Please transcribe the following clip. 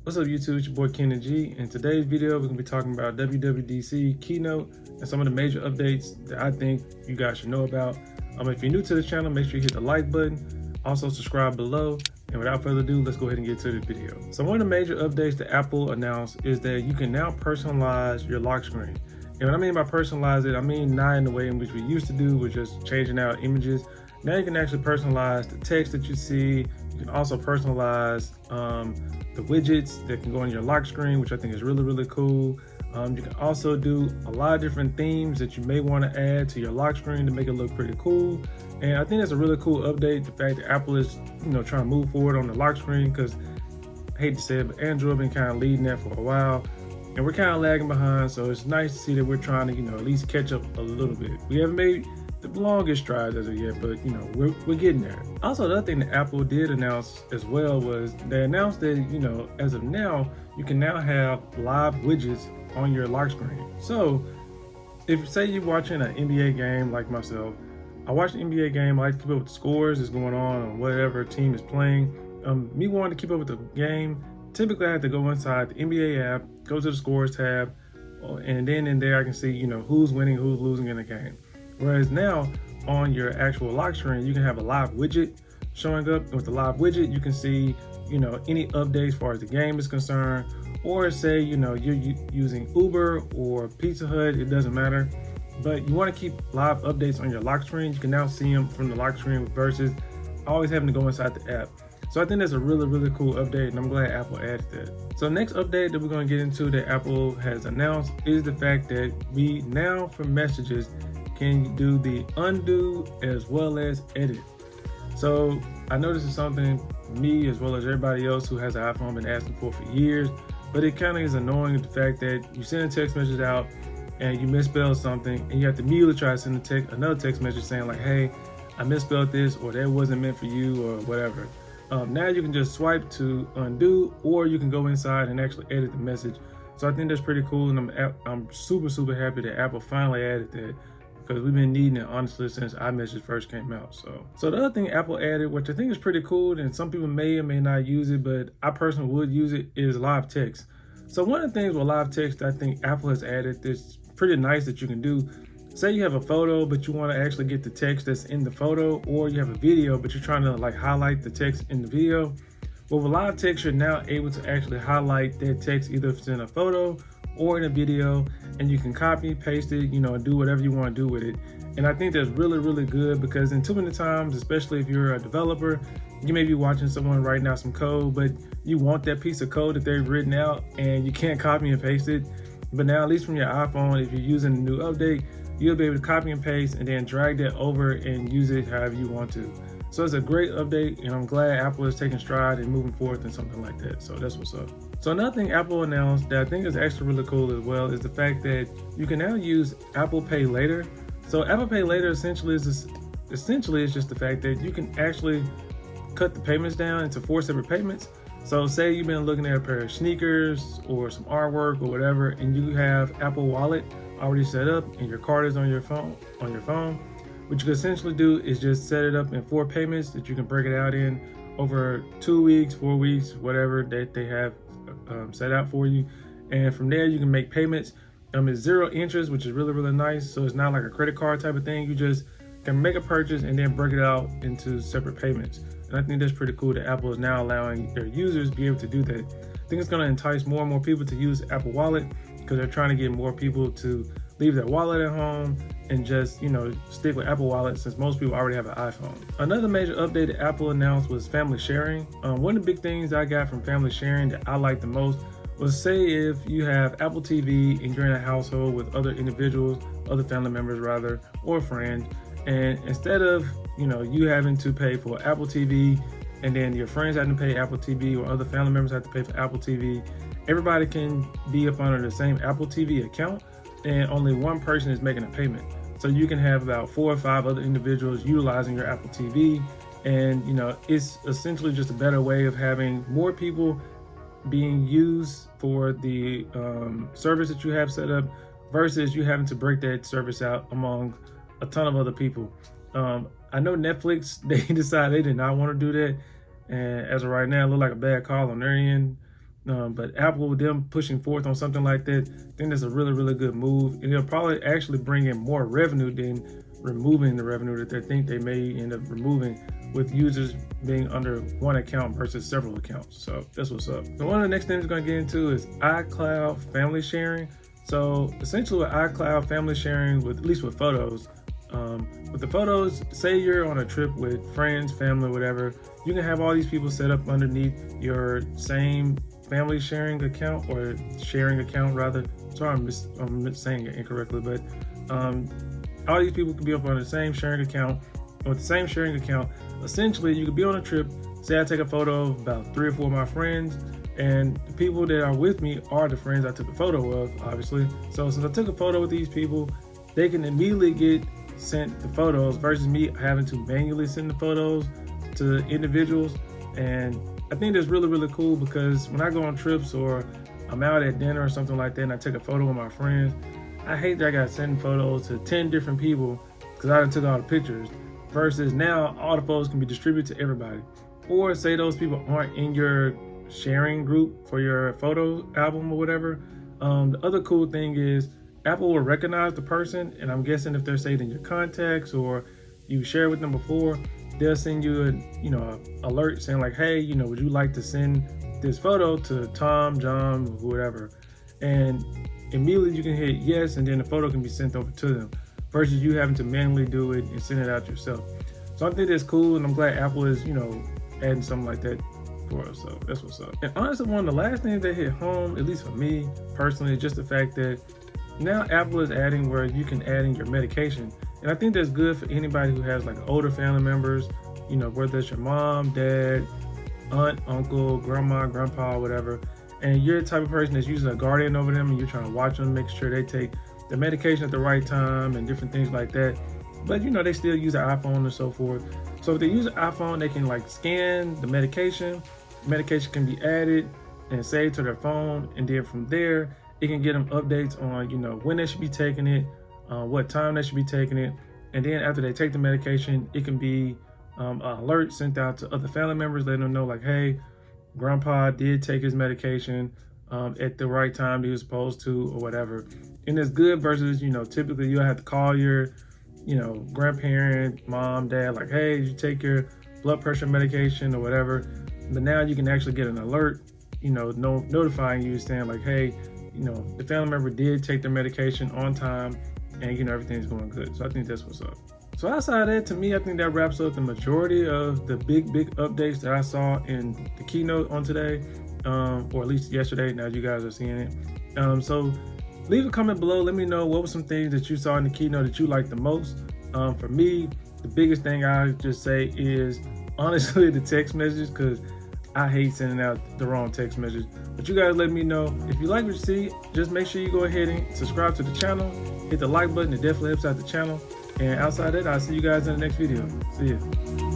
What's up YouTube, it's your boy Ken and G. In today's video, we're going to be talking about WWDC keynote and some of the major updates that I think you guys should know about. If you're new to the channel, make sure you hit the like button, also subscribe below, and without further ado, let's go ahead and get to the video. So one of the major updates that Apple announced is that you can now personalize your lock screen. And what I mean by personalize it, I mean not in the way in which we used to do, with just changing out images. Now you can actually personalize the text that you see. You can also personalize the widgets that can go on your lock screen, which I think is really, really cool. You can also do a lot of different themes that you may want to add to your lock screen to make it look pretty cool. And I think that's a really cool update, the fact that Apple is, trying to move forward on the lock screen, because I hate to say it, but Android been kind of leading that for a while. And we're kind of lagging behind, so it's nice to see that we're trying to, at least catch up a little bit. We haven't made the longest strides as of yet, but we're getting there. Also, the other thing that Apple did announce as well was they announced that as of now you can now have live widgets on your lock screen. So if say you're watching an NBA game like myself, I watch the NBA game, I like to keep up with the scores that's going on whatever team is playing. Me wanting to keep up with the game, typically I have to go inside the NBA app, go to the scores tab, and then in there I can see who's winning, who's losing in the game. Whereas now on your actual lock screen, you can have a live widget showing up. And with the live widget, you can see, any updates as far as the game is concerned, or say, you're using Uber or Pizza Hut, it doesn't matter. But you want to keep live updates on your lock screen. You can now see them from the lock screen versus always having to go inside the app. So I think that's a really, really cool update, and I'm glad Apple added that. So next update that we're going to get into that Apple has announced is the fact that we now, for messages, can do the undo as well as edit. So I know this is something me as well as everybody else who has an iPhone been asking for years, but it kind of is annoying, the fact that you send a text message out and you misspell something and you have to immediately try to send another text message saying like, hey, I misspelled this, or that wasn't meant for you, or whatever. Now you can just swipe to undo, or you can go inside and actually edit the message. So I think that's pretty cool, and I'm super, super happy that Apple finally added that, because we've been needing it honestly since iMessage first came out. So the other thing Apple added, which I think is pretty cool, and some people may or may not use it, but I personally would use it, is live text. So one of the things with live text I think Apple has added that's pretty nice that you can do, say you have a photo but you want to actually get the text that's in the photo, or you have a video but you're trying to like highlight the text in the video. Well, with live text, you're now able to actually highlight that text either if it's in a photo or in a video, and you can copy, paste it, and do whatever you want to do with it. And I think that's really, really good, because in too many times, especially if you're a developer, you may be watching someone writing out some code, but you want that piece of code that they've written out and you can't copy and paste it. But now, at least from your iPhone, if you're using the new update, you'll be able to copy and paste and then drag that over and use it however you want to. So it's a great update, and I'm glad Apple is taking stride and moving forward in something like that. So that's what's up. So another thing Apple announced that I think is actually really cool as well is the fact that you can now use Apple Pay Later. So Apple Pay Later essentially is just the fact that you can actually cut the payments down into 4 separate payments. So say you've been looking at a pair of sneakers or some artwork or whatever, and you have Apple Wallet already set up and your card is on your phone. What you can essentially do is just set it up in 4 payments that you can break it out in over 2 weeks, 4 weeks, whatever that they have set out for you. And from there, you can make payments. It's 0 interest, which is really, really nice. So it's not like a credit card type of thing. You just can make a purchase and then break it out into separate payments. And I think that's pretty cool that Apple is now allowing their users to be able to do that. I think it's going to entice more and more people to use Apple Wallet, because they're trying to get more people to leave their wallet at home and just, stick with Apple Wallet, since most people already have an iPhone. Another major update that Apple announced was family sharing. One of the big things I got from family sharing that I like the most was, say if you have Apple TV and you're in a household with other individuals, other family members rather, or friends, and instead of, you having to pay for Apple TV and then your friends having to pay Apple TV, or other family members have to pay for Apple TV, everybody can be up under the same Apple TV account, and only one person is making a payment. So you can have about 4 or 5 other individuals utilizing your Apple TV, and it's essentially just a better way of having more people being used for the service that you have set up, versus you having to break that service out among a ton of other people. I know Netflix, they decided they did not want to do that, and as of right now, it looked like a bad call on their end. But Apple, with them pushing forth on something like that, I think that's a really, really good move. And it'll probably actually bring in more revenue than removing the revenue that they think they may end up removing, with users being under one account versus several accounts. So that's what's up. So one of the next things we're going to get into is iCloud family sharing. So essentially with iCloud family sharing, with at least with photos, with the photos, say you're on a trip with friends, family, whatever, you can have all these people set up underneath your same family sharing account, or sharing account rather. Sorry, I'm saying it incorrectly, but all these people can be up on the same sharing account. And with the same sharing account, essentially you could be on a trip. Say I take a photo of about 3 or 4 of my friends, and the people that are with me are the friends I took a photo of, obviously. So since I took a photo with these people, they can immediately get sent the photos versus me having to manually send the photos to individuals. And I think that's really, really cool, because when I go on trips or I'm out at dinner or something like that and I take a photo with my friends, I hate that I gotta send photos to 10 different people because I done took all the pictures, versus now all the photos can be distributed to everybody. Or say those people aren't in your sharing group for your photo album or whatever. The other cool thing is Apple will recognize the person, and I'm guessing if they're saved in your contacts or you shared with them before, they'll send you a alert saying like, hey, would you like to send this photo to Tom, John, whoever? And immediately you can hit yes, and then the photo can be sent over to them, versus you having to manually do it and send it out yourself. So I think that's cool, and I'm glad Apple is, adding something like that for us. So that's what's up. And honestly, one of the last things that hit home, at least for me personally, is just the fact that now Apple is adding where you can add in your medication. And I think that's good for anybody who has like older family members, whether it's your mom, dad, aunt, uncle, grandma, grandpa, whatever. And you're the type of person that's using a guardian over them, and you're trying to watch them, make sure they take the medication at the right time and different things like that. But they still use an iPhone and so forth. So if they use an iPhone, they can like scan the medication. Medication can be added and saved to their phone, and then from there, it can get them updates on, when they should be taking it, what time they should be taking it. And then after they take the medication, it can be an alert sent out to other family members, letting them know like, hey, grandpa did take his medication at the right time he was supposed to, or whatever. And it's good versus, typically you'll have to call your, grandparent, mom, dad, like, hey, did you take your blood pressure medication or whatever? But now you can actually get an alert, notifying you, saying like, hey, the family member did take their medication on time, and everything's going good. So I think that's what's up. So outside of that, to me, I think that wraps up the majority of the big updates that I saw in the keynote on today, or at least yesterday. Now you guys are seeing it. So leave a comment below. Let me know what were some things that you saw in the keynote that you liked the most. For me, the biggest thing I just say is honestly the text messages, because I hate sending out the wrong text message. But you guys let me know. If you like what you see, just make sure you go ahead and subscribe to the channel. Hit the like button. It definitely helps out the channel. And outside that, I'll see you guys in the next video. See ya.